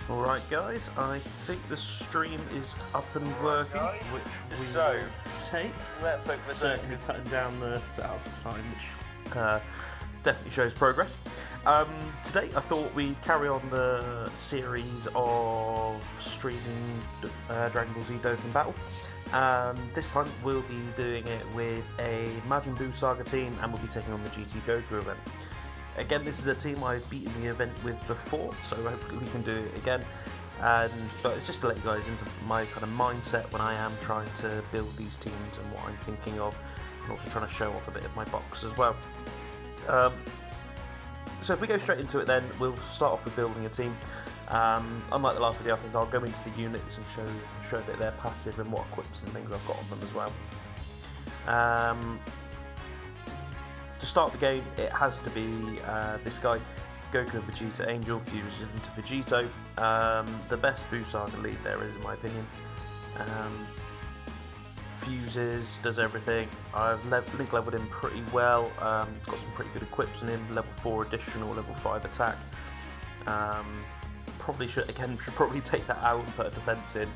Alright guys, I think the stream is up and working, which we will take. Let's hope for Certainly cutting down the setup time, which definitely shows progress. Today I thought we'd carry on the series of streaming Dragon Ball Z Dokkan Battle. This time we'll be doing it with a Majin Buu Saga team, and we'll be taking on the GT Goku event. Again, this is a team I've beaten the event with before, so hopefully we can do it again. But it's just to let you guys into my kind of mindset when I am trying to build these teams and what I'm thinking of, and also trying to show off a bit of my box as well. So if we go straight into it then, we'll start off with building a team. Unlike the last video, I think I'll go into the units and show a bit of their passive and what equips and things I've got on them as well. To start the game, it has to be this guy, Goku and Vegeta. Angel fuses into Vegito. The best Buu Saga lead there is, in my opinion. Fuses, does everything. I've link leveled him pretty well. Got some pretty good equips in him. Level 4 additional, level 5 attack. Should probably take that out and put a defense in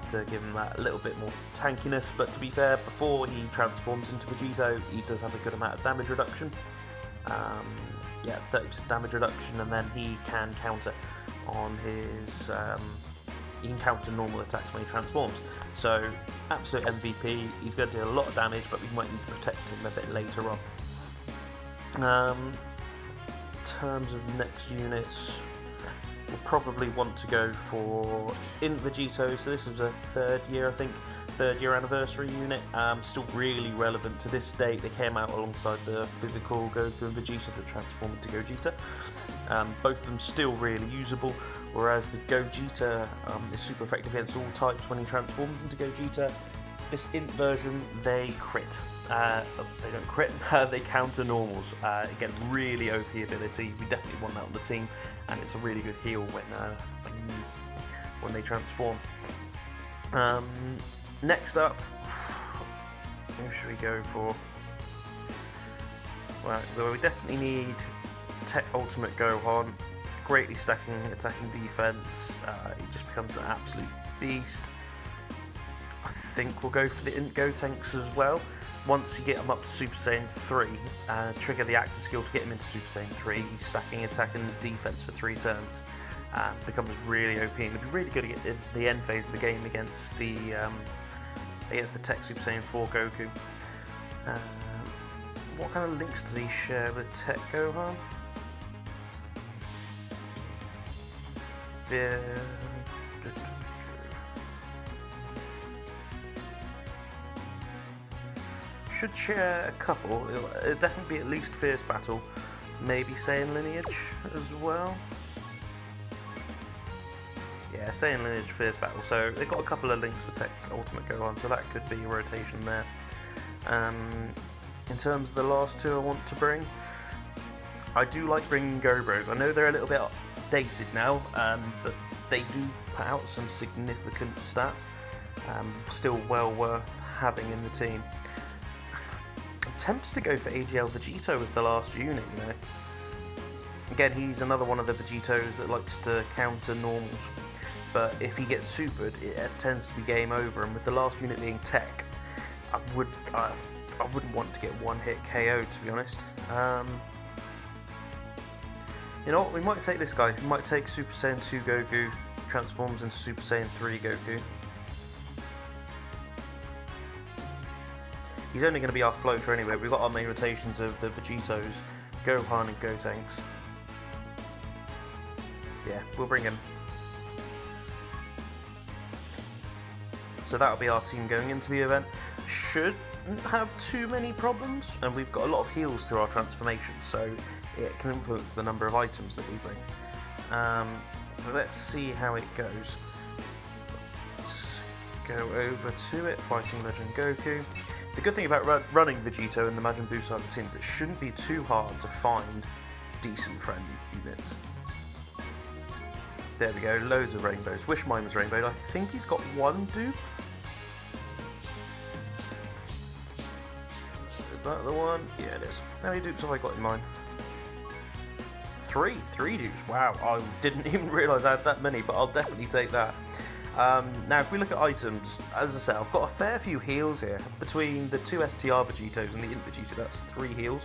to give him that a little bit more tankiness, but to be fair, before he transforms into Vegito, he does have a good amount of damage reduction. 30% damage reduction, and then he can counter on his he can counter normal attacks when he transforms. So absolute MVP. He's going to do a lot of damage, but we might need to protect him a bit later on. In terms of next units, we'll probably want to go for Vegito. So this is a third year anniversary unit. Still really relevant to this date. They came out alongside the physical Goku and Vegeta that transformed into Gogeta. Both of them still really usable, whereas the Gogeta is super effective against all types when he transforms into Gogeta. This int version, they crit. They don't crit, they counter normals. Again, really OP ability. We definitely want that on the team, and it's a really good heal when they transform. Next up, who should we go for? Well, we definitely need Tech Ultimate Gohan. Greatly stacking attacking defense. He just becomes an absolute beast. I think we'll go for the Int Gotenks as well. Once you get him up to Super Saiyan 3, trigger the active skill to get him into Super Saiyan 3, he's stacking attack and defense for 3 turns. Becomes really OP, and it'd be really good to get the end phase of the game against the Tech Super Saiyan 4 Goku. What kind of links does he share with Tech Gohan? Should share a couple. It'll definitely be at least Fierce Battle, maybe Saiyan Lineage as well. Yeah, Saiyan Lineage, Fierce Battle. So they've got a couple of links for Tech Ultimate Gohan, so that could be a rotation there. In terms of the last two I want to bring, I do like bringing Gobros. I know they're a little bit dated now, but they do put out some significant stats. Still well worth having in the team. I'm tempted to go for AGL Vegito as the last unit, you know. Again, he's another one of the Vegitos that likes to counter normals, but if he gets supered, it tends to be game over, and with the last unit being Tech, I wouldn't want to get one hit KO, to be honest. You know what, we might take this guy. We might take Super Saiyan 2 Goku, transforms into Super Saiyan 3 Goku. He's only going to be our floater anyway. We've got our main rotations of the Vegitos, Gohan and Gotenks. Yeah, we'll bring him. So that'll be our team going into the event. Shouldn't have too many problems, and we've got a lot of heals through our transformations, so it can influence the number of items that we bring. So let's see how it goes. Let's go over to it, fighting Legend Goku. The good thing about running Vegito in the Majin Buu Saga teams, it shouldn't be too hard to find decent friend units. There we go, loads of rainbows. Wish mine was rainbowed. I think he's got one dupe. Is that the one? Yeah, it is. How many dupes have I got in mine? Three dupes. Wow, I didn't even realise I had that many, but I'll definitely take that. Now, if we look at items, as I said, I've got a fair few heals here. Between the 2 STR Vegetos and the Int Vegeta, that's 3 heals.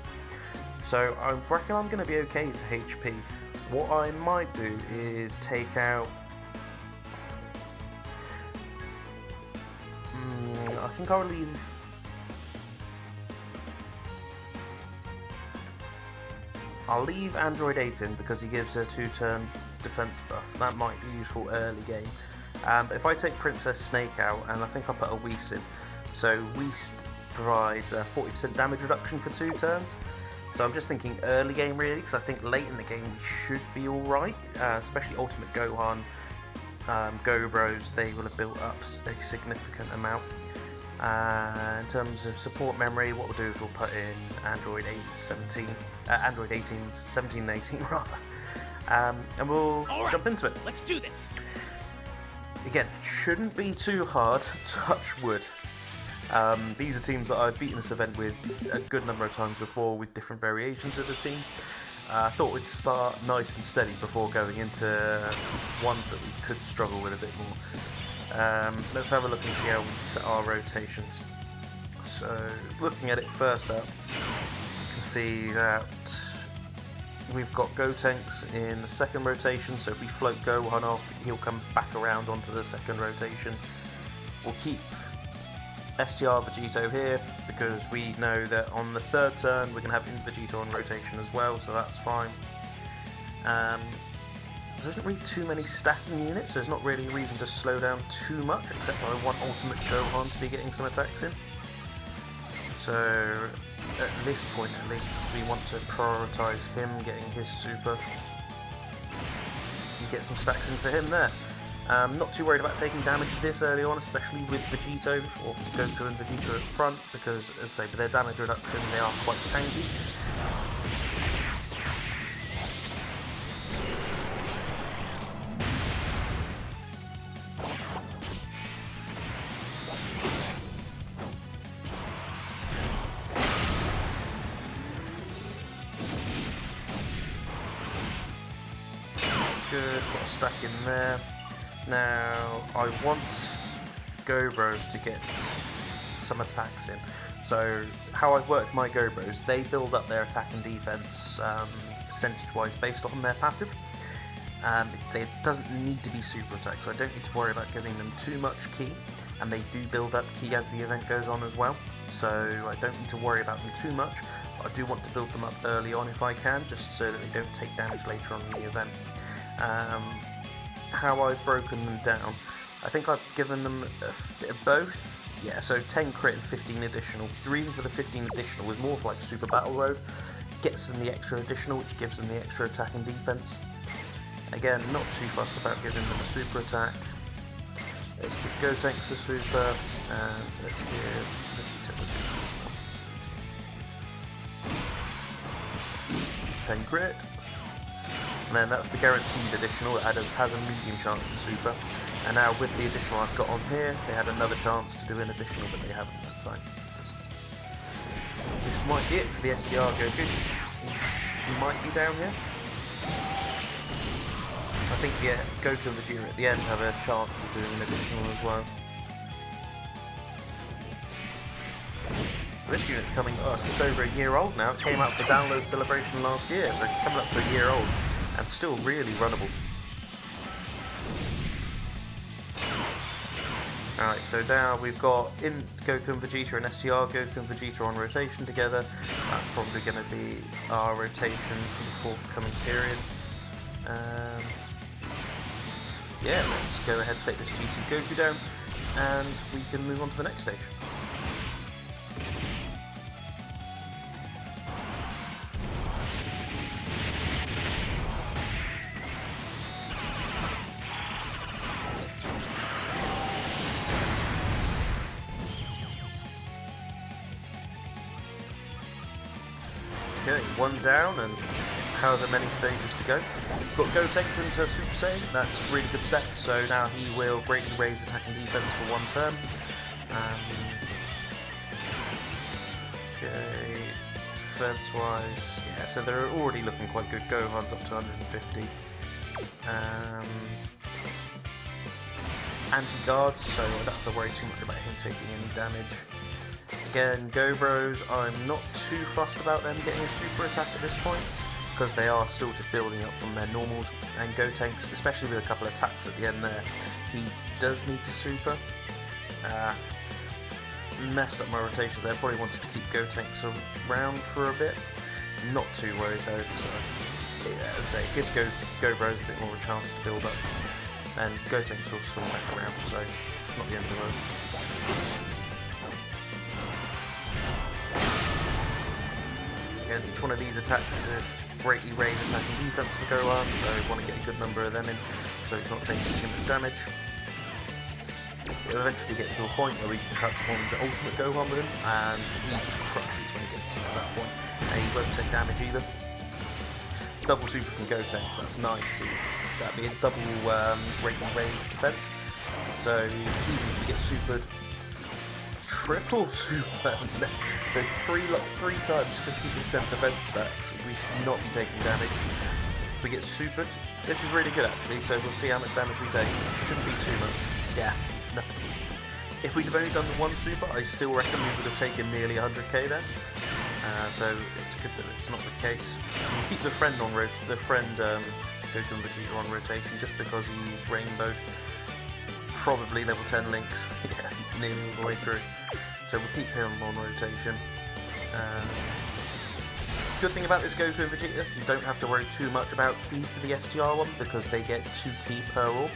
So I reckon I'm going to be okay with HP. What I might do is take out... I think I'll leave... I'll leave Android 8 in because he gives a 2-turn defense buff. That might be useful early game. But if I take Princess Snake out, and I think I'll put a Whis in. So Whis provides a 40% damage reduction for 2 turns. So I'm just thinking early game really, because I think late in the game we should be alright. Especially Ultimate Gohan, Go Bros, they will have built up a significant amount. In terms of support memory, what we'll do is we'll put in Android 17 and 18 rather. And we'll jump into it. Let's do this. Again, shouldn't be too hard, touch wood. These are teams that I've beaten this event with a good number of times before with different variations of the team. I thought we'd start nice and steady before going into ones that we could struggle with a bit more. Let's have a look and see how we set our rotations. So, looking at it first up, you can see that we've got Gotenks in the second rotation, so if we float Gohan off, he'll come back around onto the second rotation. We'll keep STR Vegito here, because we know that on the third turn we're going to have Int Vegito on rotation as well, so that's fine. There isn't really too many stacking units, so there's not really a reason to slow down too much, except I want Ultimate Gohan to be getting some attacks in. So at this point at least, we want to prioritise him getting his super and get some stacks in for him there. Not too worried about taking damage this early on, especially with Vegito or Goku and Vegeta at front, because as I say, with their damage reduction they are quite tanky. Good, got a stack in there. Now, I want Gobros to get some attacks in. So, how I've worked my Gobros, they build up their attack and defense percentage-wise based on their passive. It doesn't need to be super attack, so I don't need to worry about giving them too much ki, and they do build up ki as the event goes on as well. So, I don't need to worry about them too much, but I do want to build them up early on if I can, just so that they don't take damage later on in the event. How I've broken them down, I think I've given them a bit of both. Yeah, so 10 crit and 15 additional. The reason for the 15 additional was more of like Super Battle Road. Gets them the extra additional, which gives them the extra attack and defense. Again, not too fussed about giving them a super attack. Let's give Gotenks a super, and let's give Vegeta a super. 10 crit. And then that's the guaranteed additional that has a medium chance to super. And now with the additional I've got on here, they had another chance to do an additional, but they haven't that time. This might be it for the STR Goku. He might be down here. I think, yeah, Goku and Vegeta at the end have a chance of doing an additional as well. This unit's coming, it's just over a year old now. It came out for download celebration last year, so it's coming up to a year old. And still really runnable. Alright, so now we've got in Goku and Vegeta and STR Goku and Vegeta on rotation together. That's probably going to be our rotation for the forthcoming period. Yeah, let's go ahead and take this GT Goku down, and we can move on to the next stage. Okay, one down and however many stages to go. We've got Gotenks into Super Saiyan, that's really good set, so now he will greatly raise attack and defense for one turn. Okay. defense-wise, yeah, so they're already looking quite good. Gohan's up to 150. Anti-guards, so I don't have to worry too much about him taking any damage. Again, Go Bros, I'm not too fussed about them getting a super attack at this point, because they are still just building up from their normals. And Gotenks, especially with a couple of attacks at the end there, he does need to super. Messed up my rotation there, probably wanted to keep Gotenks around for a bit. Not too worried though, so yeah, as I say, give Go Bros a bit more of a chance to build up. And Gotenks will swing back around, so it's not the end of the road. Again, each one of these attacks is a greatly raised attacking defense for Gohan, so we want to get a good number of them in, so he's not taking too much damage. It'll eventually get to a point where we can transform into Ultimate Gohan with him, and he just crushes when he gets to that point, and he won't take damage either. Double super from Gotenks, that's nice. That'd be a double rating range defense. So even if we get supered, triple super, so three times 50% defense stacks, we should not be taking damage. If we get supered, this is really good actually, so we'll see how much damage we take. Shouldn't be too much. Yeah, nothing. If we'd have only done the one super, I still reckon we would have taken nearly 100k then. So it's good that it's not the case. We'll keep the friend on Goku and Vegeta on rotation just because he's Rainbow. Probably level 10 links. Yeah, nearly all the way through. So we'll keep him on rotation. Good thing about this Goku and Vegeta, you don't have to worry too much about ki for the STR one because they get 2 ki per all.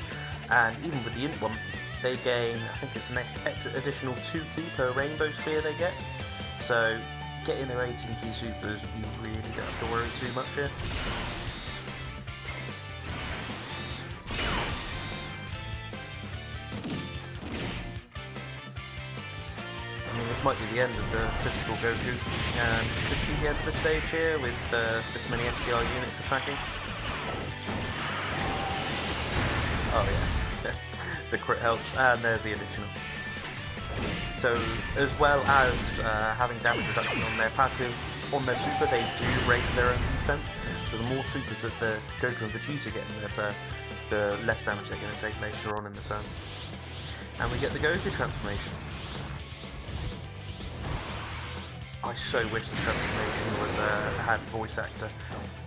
And even with the Int one, they gain, I think it's an extra additional 2 ki per Rainbow Sphere they get. So getting their 18 ki supers, you really don't have to worry too much here. I mean, this might be the end of the physical Goku, and should be the end of the stage here with this many SDR units attacking. Oh yeah, the crit helps, and there's the additional. So, as well as having damage reduction on their passive, on their super, they do raise their own defense. So the more supers that the Goku and Vegeta get in their turn, the less damage they're going to take later on in the turn. And we get the Goku transformation. I so wish the transformation was had voice actor.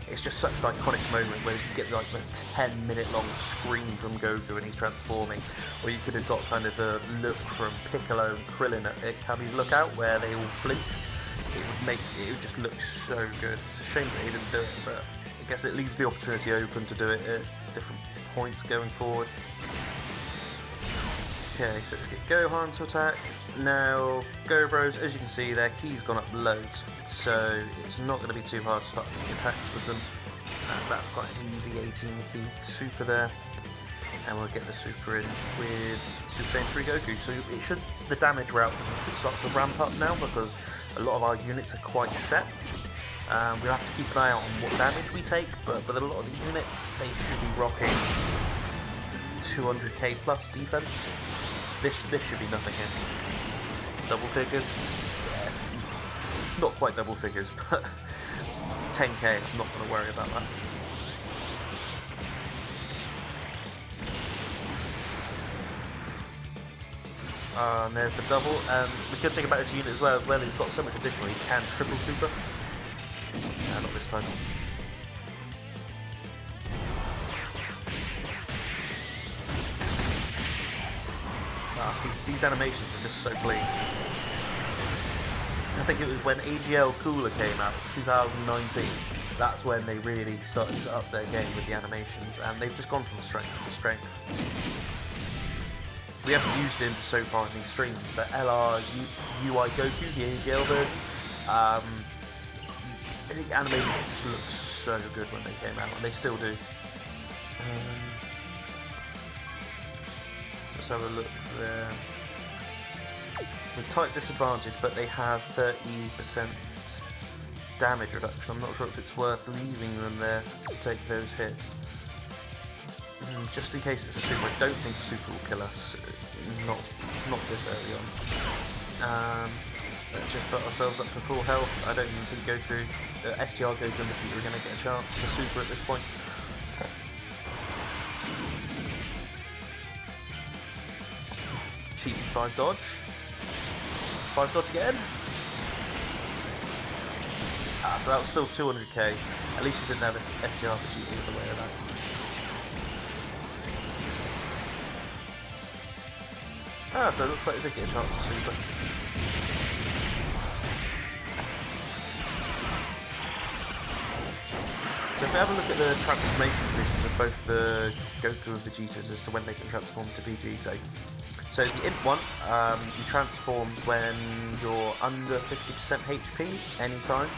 It's just such an iconic moment where you get like the 10-minute long scream from Goku when he's transforming, or you could have got kind of the look from Piccolo and Krillin at Kami's Lookout where they all flinch. It would just look so good. It's a shame that he didn't do it, but I guess it leaves the opportunity open to do it at different points going forward. Okay, so let's get Gohan to attack. Now, Go Bros, as you can see, their ki's gone up loads, so it's not going to be too hard to start getting attacks with them. That's quite an easy 18 ki super there, and we'll get the super in with Super Saiyan 3 Goku. So it should, the damage route should start to ramp up now because a lot of our units are quite set. We'll have to keep an eye out on what damage we take, but with a lot of the units, they should be rocking 200k plus defense. This should be nothing here. Double figures? Yeah. Not quite double figures, but 10k, I'm not going to worry about that. And there's the double, and the good thing about this unit as well, he's got so much additional, he can triple super. Not this time. These animations are just so clean. I think it was when AGL Cooler came out, 2019, that's when they really started to up their game with the animations, and they've just gone from strength to strength. We haven't used him so far in these streams, but LR UI Goku, the AGL version, I think animations just looked so good when they came out, and they still do. Let's have a look there. With tight disadvantage, but they have 30% damage reduction. I'm not sure if it's worth leaving them there to take those hits. Just in case it's a super, I don't think a super will kill us. Not this early on. Let's just put ourselves up to full health. I don't even think Goku, STR Goku and Vegeta are going to get a chance to super at this point. Cheap 5 dodge. 5 dodge again. Ah, so that was still 200k. At least we didn't have STR Vegeta either way of that. Ah, so it looks like we did get a chance to super. So if we have a look at the transformation conditions of both the Goku and Vegetas as to when they can transform to Vegeta. So the Int one, you transform when you're under 50% HP anytime.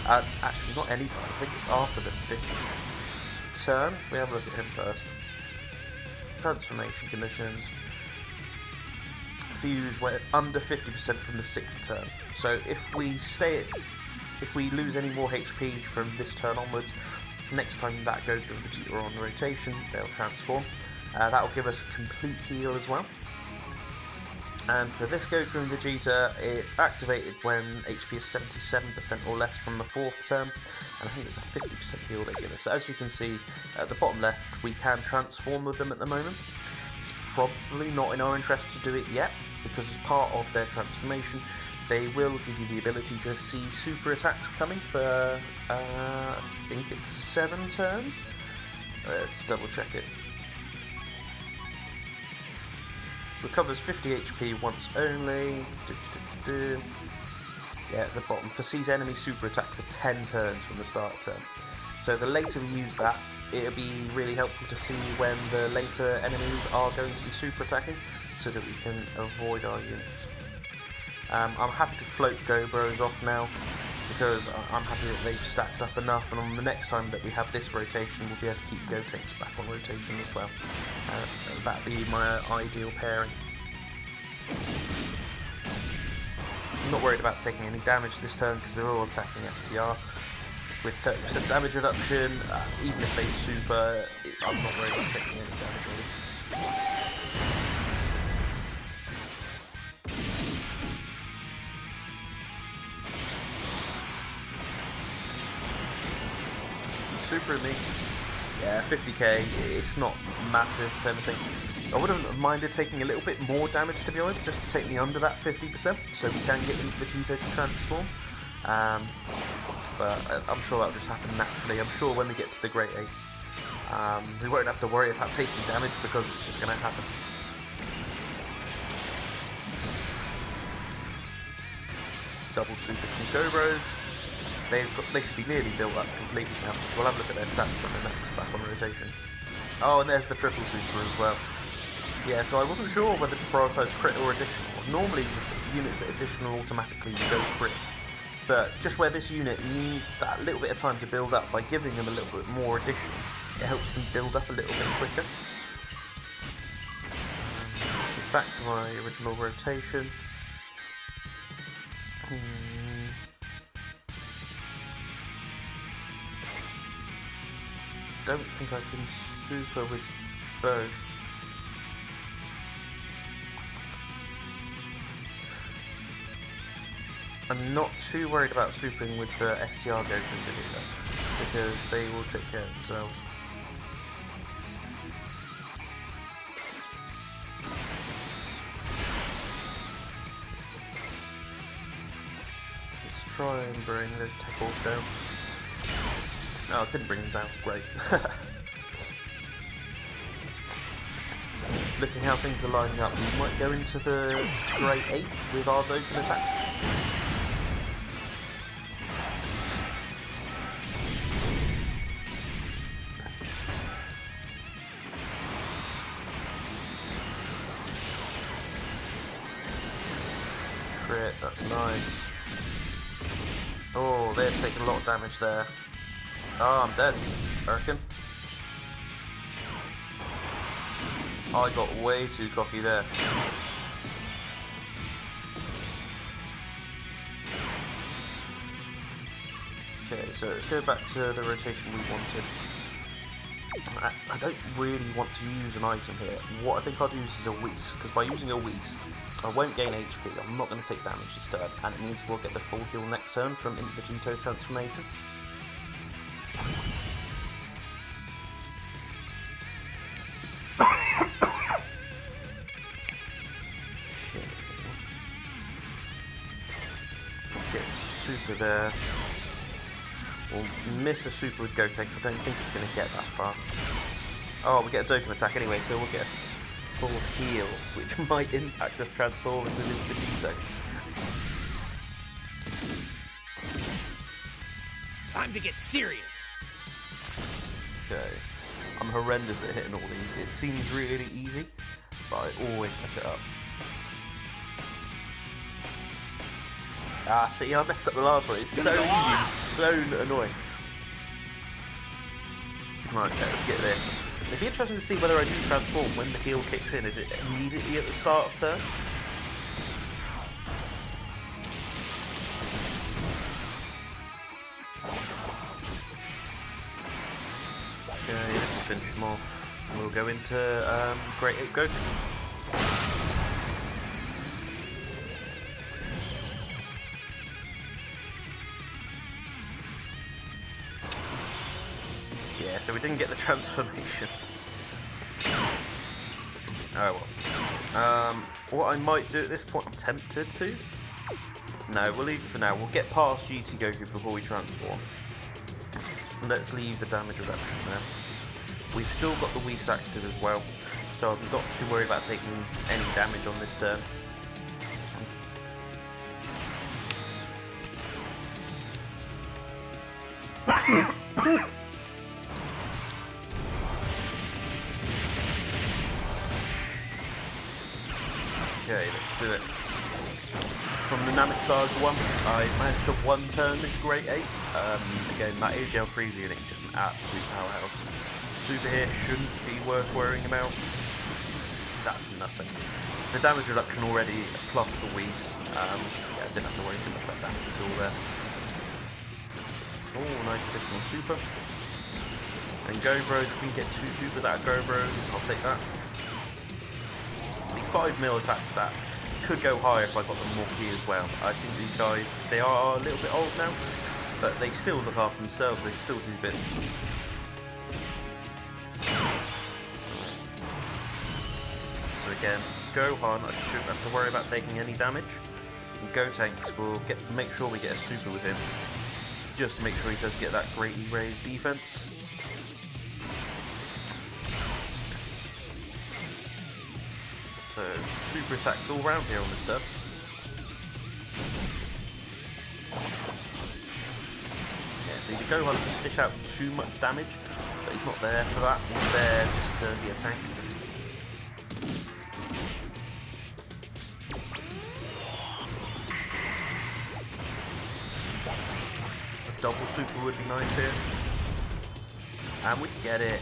Actually, not anytime, I think it's after the 5th turn. We have a look at him first. Transformation conditions. Fuse when under 50% from the 6th turn. So if we lose any more HP from this turn onwards, next time that Goku and Vegeta are on rotation, they'll transform. That will give us a complete heal as well. And for this Goku and Vegeta, it's activated when HP is 77% or less from the 4th turn, and I think it's a 50% heal they give us. So as you can see at the bottom left, we can transform with them at the moment. It's probably not in our interest to do it yet, because as part of their transformation, they will give you the ability to see super attacks coming for, I think it's 7 turns? Let's double check it. Recovers 50 HP once only. Yeah, at the bottom. Foresees enemy super attack for 10 turns from the start turn. So the later we use that, it'll be really helpful to see when the later enemies are going to be super attacking, so that we can avoid our units. I'm happy to float Gobros off now, because I'm happy that they've stacked up enough, and on the next time that we have this rotation, we'll be able to keep Gotenks back on rotation as well. That'd be my ideal pairing. I'm not worried about taking any damage this turn, because they're all attacking STR. With 30% damage reduction, even if they super, I'm not worried about taking any damage really. Super me. Yeah, 50k, it's not massive if anything. I wouldn't have minded taking a little bit more damage, to be honest, just to take me under that 50%, so we can get Vegeta to transform. But I'm sure that'll just happen naturally. I'm sure when we get to the Great 8, we won't have to worry about taking damage, because it's just going to happen. Double super from Gobros. They should be nearly built up completely now. We'll have a look at their stats when they're next back on rotation. Oh, and there's the triple super as well. Yeah, so I wasn't sure whether to prioritise crit or additional. Normally, with units that additional automatically you go crit. But just where this unit needs that little bit of time to build up, by giving them a little bit more addition, it helps them build up a little bit quicker. Back to my original rotation. Don't think I can super with both. I'm not too worried about supering with the STR Goku either, because they will take care of themselves. Let's try and bring the tackles down. Oh, I didn't bring them down. Great. Looking how things are lining up, we might go into the Great 8 with our Dokkan attack. Crit, that's nice. Oh, they're taking a lot of damage there. Oh, I'm dead, I reckon. I got way too cocky there. Okay, so let's go back to the rotation we wanted. I don't really want to use an item here. What I think I'll use is a Whis, because by using a Whis, I won't gain HP, I'm not going to take damage this turn, and it means we'll get the full heal next turn from the Vegito transformation. Get super there. We'll miss a super with Gotenks, I don't think it's going to get that far. Oh, we get a Dokkan attack anyway, so we'll get a full heal, which might impact us transforming into this Vegito. Time to get serious! Okay. I'm horrendous at hitting all these. It seems really easy, but I always mess it up. Ah, see, I messed up the last one. It's so easy, so annoying. Right, let's get this. It'd be interesting to see whether I do transform when the heal kicks in. Is it immediately at the start of turn? Okay, let's finish him off. We'll go into Great Ape Goku. Yeah, so we didn't get the transformation. Oh well. What I might do at this point, I'm tempted to. No, we'll leave it for now. We'll get past GT Goku before we transform. Let's leave the damage reduction there. We've still got the Whis active as well, so I'm not too worried about taking any damage on this turn. Okay, let's do it. From the Namek Saga 1, I managed to one-turn this Great Ape. Again, that AGL Freeze unit is just an absolute powerhouse. Super here shouldn't be worth worrying about. That's nothing. The damage reduction already, plus the Whis. Yeah, I didn't have to worry too much about damage at all there. Oh, nice additional super. And Go Bros, if we can get 2 super out of Go Bros, I'll take that. The 5 mil attack stat could go higher if I got them more key as well. I think these guys, they are a little bit old now, but they still look after themselves, they still do bits. So again, Gohan, I shouldn't have to worry about taking any damage. And Gotenks will make sure we get a super with him, just to make sure he does get that greatly raised defense. So super attacks all round here on this turn. Yeah, so the Gohan can dish out too much damage, but he's not there for that. He's there just to be a tank. A double super would be nice here. And we get it.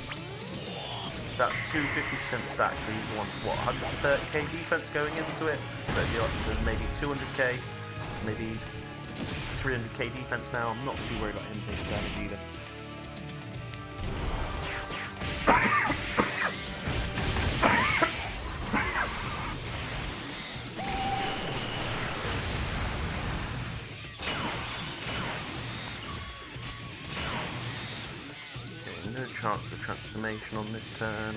That's 250% stack, so he's won, what, 130k defense going into it? So you're up to maybe 200k, maybe 300k defense now. I'm not too worried about him taking damage either. No chance of transformation on this turn.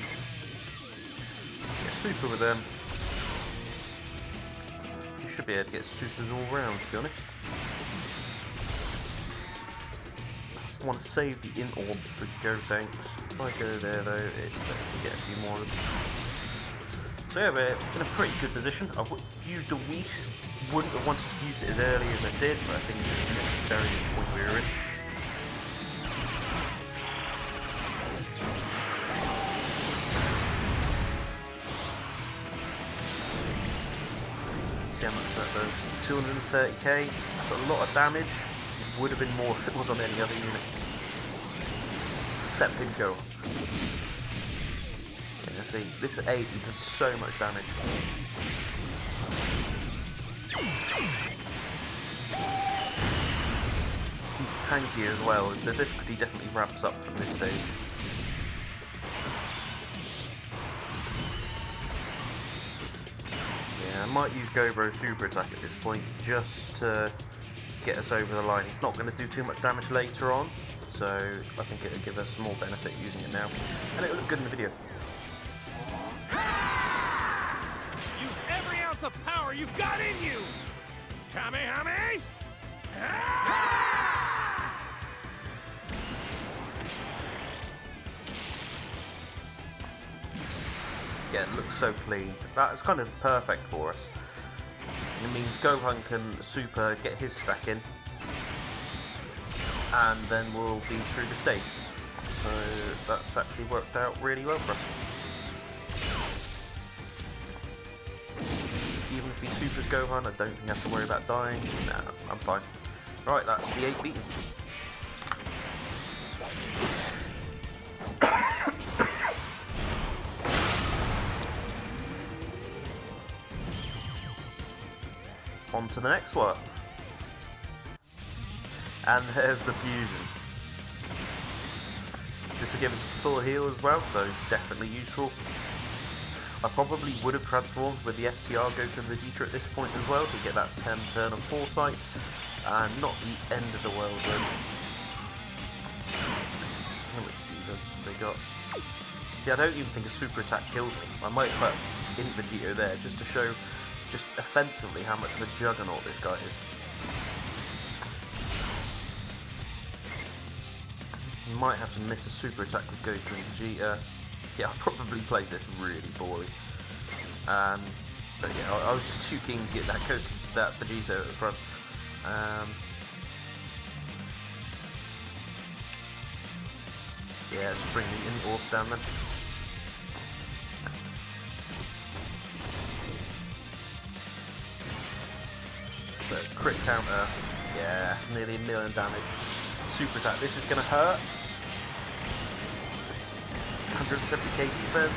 Get super with them. You should be able to get supers all round, to be honest. I just want to save the int orbs for Gotenks. If I go there though, it lets me get a few more of them. So yeah, we're in a pretty good position. I've used a Whis. Wouldn't have wanted to use it as early as I did, but I think it's necessary at the point we were in. See how much that does. 230k, that's a lot of damage. It would have been more if it was on any other unit. Except Pinko. Yeah, see, this 8 does so much damage. He's tanky as well. The difficulty definitely ramps up from this stage. might use Gobro's super attack at this point just to get us over the line. It's not going to do too much damage later on, so I think it'll give us more benefit using it now. And it'll look good in the video. Use every ounce of power you've got in you! Kamehame! Yeah, it looks so clean. That's kind of perfect for us. It means Gohan can super get his stack in, and then we'll be through the stage. So that's actually worked out really well for us. Even if he supers Gohan, I don't think I have to worry about dying. Nah, I'm fine. Right, that's the 8 beaten. On to the next one. And there's the fusion. This will give us a full heal as well, so definitely useful. I probably would have transformed with the STR Goku and Vegeta at this point as well to get that 10 turn of foresight, and not the end of the world though. How much defense have they got? See, I don't even think a super attack kills them. I might put in Vegeta there just to show just offensively how much of a juggernaut this guy is. You might have to miss a super attack with Goku and Vegeta. Yeah, I probably played this really poorly. But yeah, I was just too keen to get that Vegeta at the front. Yeah, just bring the orbs down then. So crit counter, yeah, nearly 1 million damage. Super attack, this is going to hurt. 170k defense.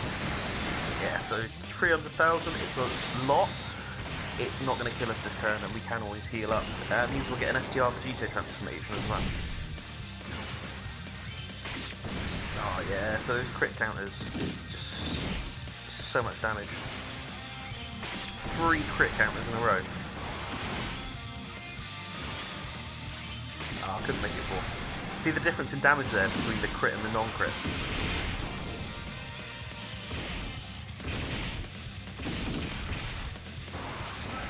Yeah, so 300,000, it's a lot. It's not going to kill us this turn, and we can always heal up. It means we'll get an STR Vegeta transformation as well. Oh yeah, so those crit counters is just so much damage. 3 crit counters in a row. Oh, I couldn't make it 4. See the difference in damage there between the crit and the non-crit?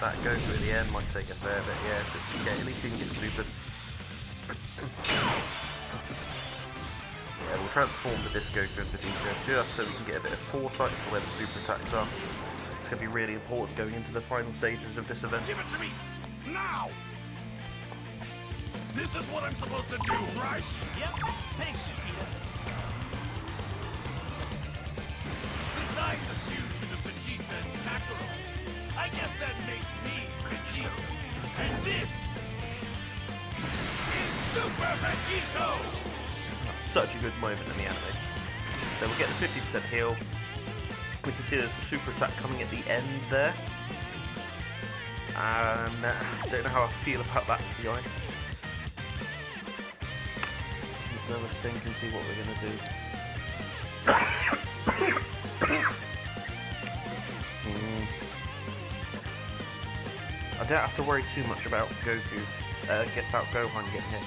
That Goku at the end might take a fair bit, yeah, 60k, at least he can get supered. Yeah, we'll transform with this Goku and Vegeta just so we can get a bit of foresight as to where the super attacks are. It's going to be really important going into the final stages of this event. Give it to me! Now! This is what I'm supposed to do, right? Yep. Thanks, Vegeta. Since I'm the fusion of Vegeta and Kakarot, I guess that makes me Vegeta. And this is Super Vegito! Such a good moment in the anime. So we'll get the 50% heal. We can see there's a super attack coming at the end there. And I don't know how I feel about that, to be honest. Let's have a think and see what we're going to do. I don't have to worry too much about Goku, about Gohan getting hit.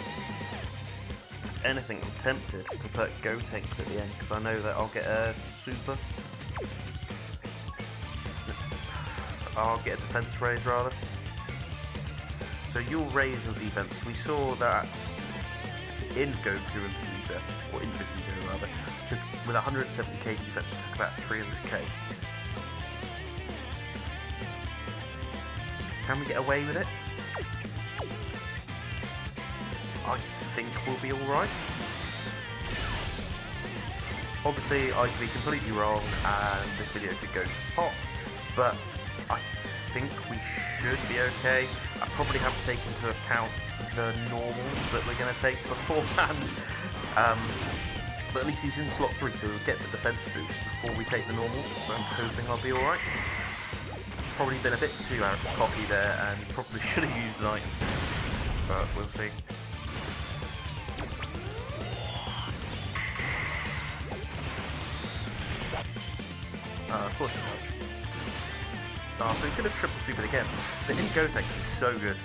If anything, I'm tempted to put Gotenks at the end because I know that I'll get a super. I'll get a defense raise rather. So you'll raise your defense. We saw that in Goku and Vegeta, or in Vegeta rather, with 170k defense, took about 300k. Can we get away with it? I think we'll be alright. Obviously, I could be completely wrong and this video could go to pot, but I think we should be okay. I probably have to take into account the normals that we're going to take beforehand. But at least he's in slot 3, so we'll get the defense boost before we take the normals, so I'm hoping I'll be alright. Probably been a bit too cocky there and probably should have used an item, but we'll see. Of course it was. Oh, so he could have triple supered again. The in Gotenks is so good.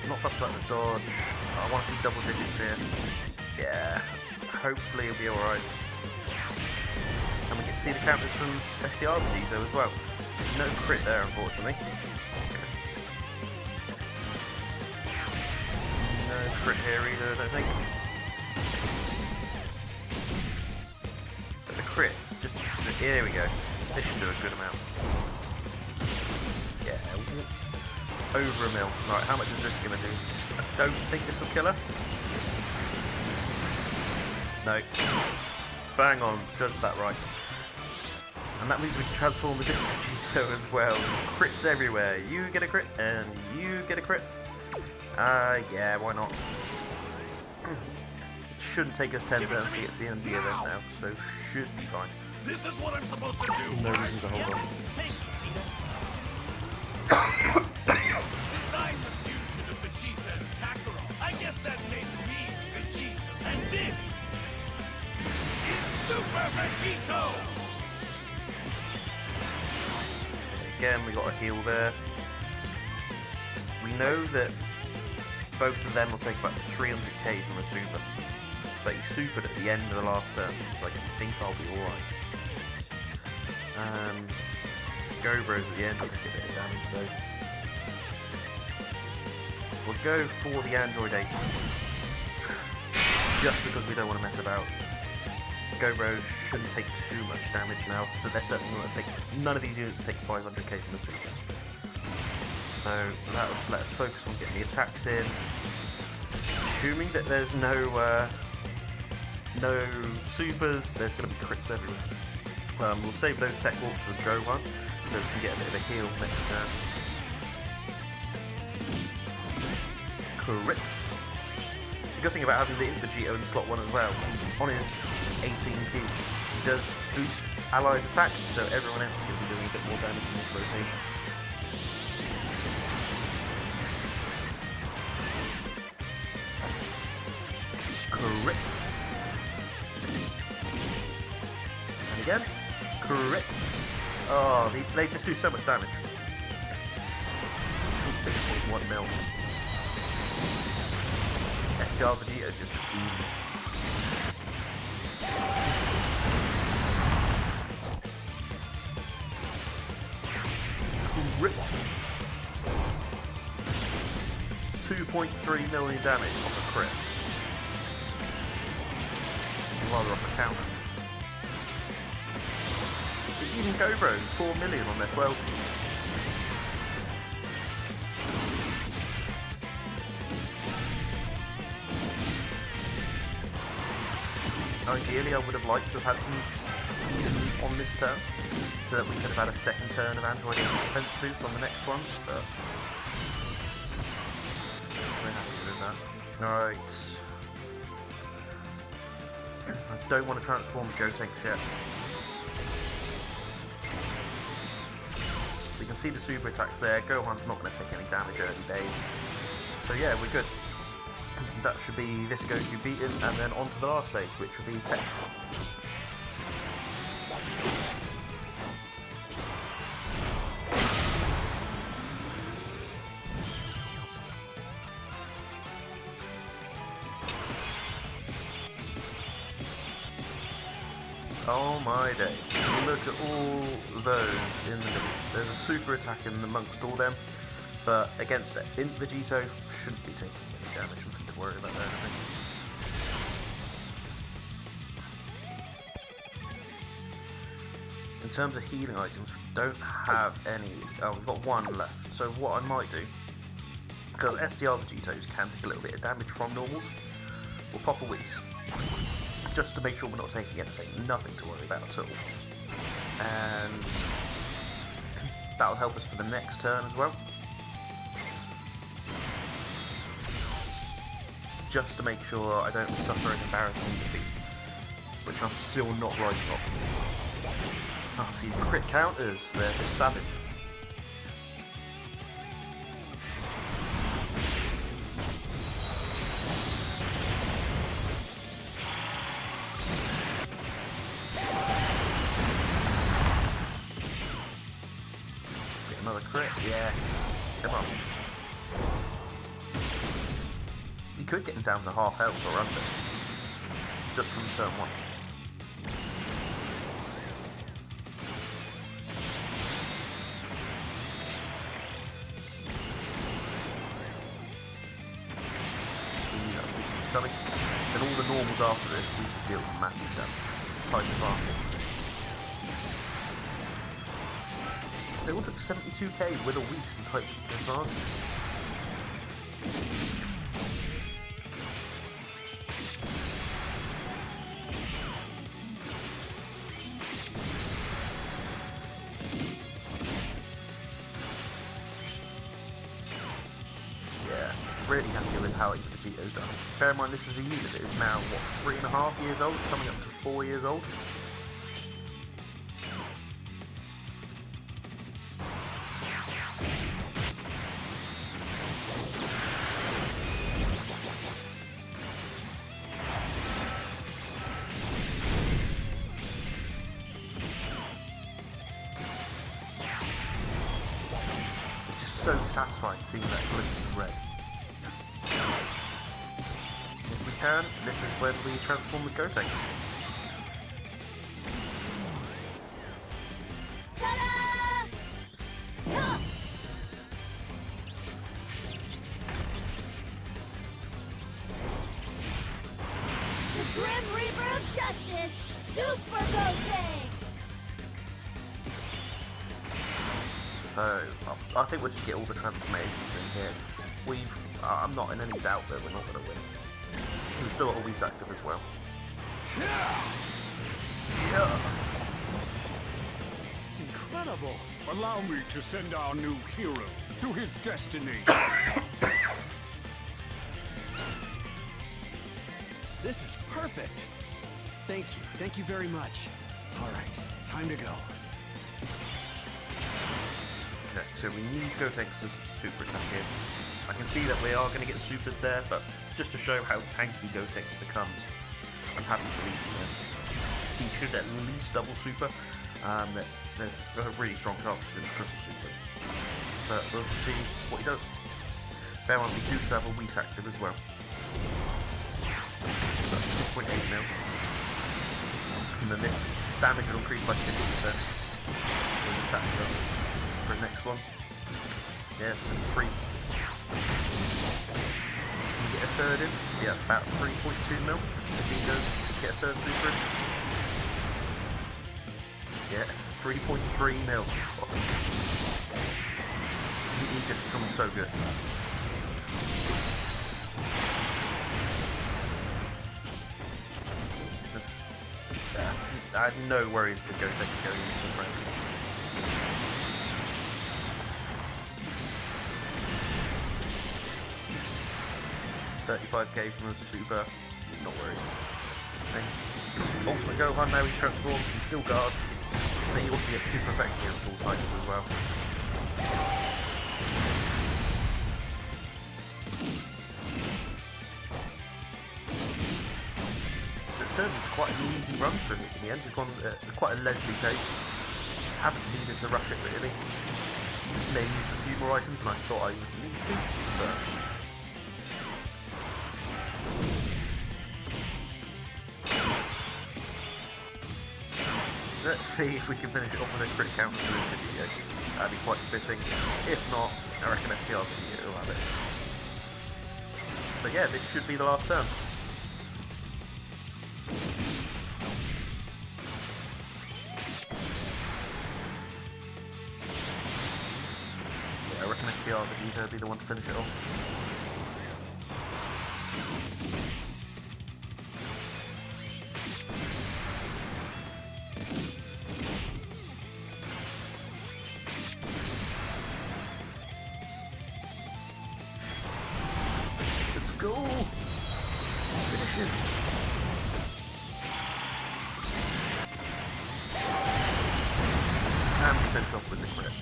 Not fussed about the dodge. I want to see double digits here. Yeah, hopefully he'll be alright. And we can see the counters from SDR Vegito as well. No crit there, unfortunately. No crit here either, I don't think. But the crits, just here we go. This should do a good amount. Yeah, over a mil. Right, how much is this going to do? I don't think this will kill us. No. Bang on, judged that right. And that means we can transform the Vegito as well. Crits everywhere. You get a crit, and you get a crit. Yeah, why not? It shouldn't take us 10 turns to get to the end of the event now, so should be fine. This is what I'm supposed to do. No reason to hold on. Thanks, Vegeta. Since I'm the fusion of Vegeta and Kakarot, I guess that makes me Vegeta. And this is Super Vegito! Again, we got a heal there. We know that both of them will take about 300k from a super. But he supered at the end of the last turn, so I think I'll be alright. Gobros at the end will take a bit of damage though. We'll go for the Android 8. Just because we don't want to mess about. Gobros shouldn't take too much damage now, but they're certainly not going to take. None of these units take 500k from the super. So that will let us focus on getting the attacks in. Assuming that there's no supers, there's going to be crits everywhere. We'll save those tech walks for Gohan, so we can get a bit of a heal next turn. Crit. The good thing about having the Vegito in slot 1 as well, on his 18p, he does boost allies' attack, so everyone else is going to be doing a bit more damage in this rotation. Crit. And again. Crit. Oh, they just do so much damage. 6.1 mil. SDR Vegeta is just a demon. Crit. 2.3 million damage off a crit. Rather off a counter. So even Gobros, 4 million on their 12. Ideally, I would have liked to have had them on this turn, so that we could have had a second turn of Android 8's defense boost on the next one, but we're happy with that. Alright. I don't want to transform Gotenks yet. You can see the super attacks there. Gohan's not going to take any damage early days. So yeah, we're good. That should be this Goku beaten, and then on to the last stage, which will be Tech. Oh my days. Look at all those in the middle. There's a super attack in amongst all them, but against that Int Vegito shouldn't be taking any damage. Nothing to worry about there, I think. In terms of healing items, we don't have any. Oh, we've got one left. So what I might do, because SDR Vegitos can take a little bit of damage from normals, we'll pop a Whis. Just to make sure we're not taking anything, nothing to worry about at all. And that'll help us for the next turn as well. Just to make sure I don't suffer an embarrassing defeat, which I'm still not writing off. Ah, see the crit counters, they're just savage. Yeah, come on. You could get him down to half health or under, just from turn 1. Coming. And all the normals after this, we should deal with massive damage. Type advantage. Still took 72k with a weak and type advantage. Really happy with how Vegeto's done. Bear in mind this is a unit that is now, what, 3.5 years old, coming up to 4 years old. It's just so satisfying seeing that glimpse of red. This is when we transform the Gotenks. Ta-da! Huh! The Grim Reaper of Justice, Super Gotenks! So, I think we'll just get all the transformations in here. I'm not in any doubt that we're not going to win. We've still got a Whis active as well. Yeah. Incredible! Allow me to send our new hero to his destiny. This is perfect. Thank you very much. All right, time to go. Okay, so we need Gotenks to super attack here. I can see that we are going to get supered there, but just to show how tanky Gotenks becomes, I'm happy to leave him there. He should at least double super. There's a really strong chance he's going to triple super. But we'll see what he does. Bear in mind, we do still have a Whis active as well. 2.8 mil. And then this damage will increase by 50%. So it's active for the next one. Yeah, 3. Can you get a third in? Yeah, about 3.2 mil. If he does get a third super in. Yeah, 3.3 mil. He just becomes so good. I have no worries with Gotenks going into the frame. 35k from a super, not worried. Okay. Ultimate Gohan, now he's transformed, he still guards, but he also gets super effective against all types as well. So it's turned into quite an easy run for him in the end. We've gone at quite a leisurely pace. Haven't needed to rush it really. May use a few more items than I thought I would need to, but let's see if we can finish it off with a crit counter for this video. That'd be quite fitting. If not, I reckon STR video will have it. But yeah, this should be the last turn. Yeah, I reckon STR video will be the one to finish it off. Go! Finish him! And we finish off with the crit.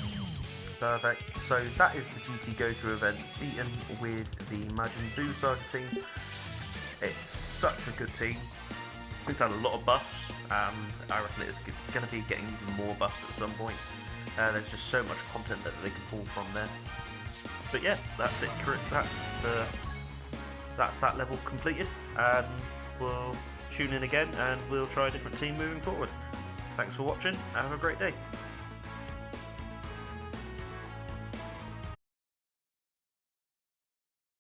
Perfect. So that is the GT Goku event, beaten with the Majin Buu Saga team. It's such a good team. It's had a lot of buffs. I reckon it's going to be getting even more buffs at some point. There's just so much content that they can pull from there. But yeah, that's it. That's that level completed, and we'll tune in again and we'll try a different team moving forward. Thanks for watching. Have a great day.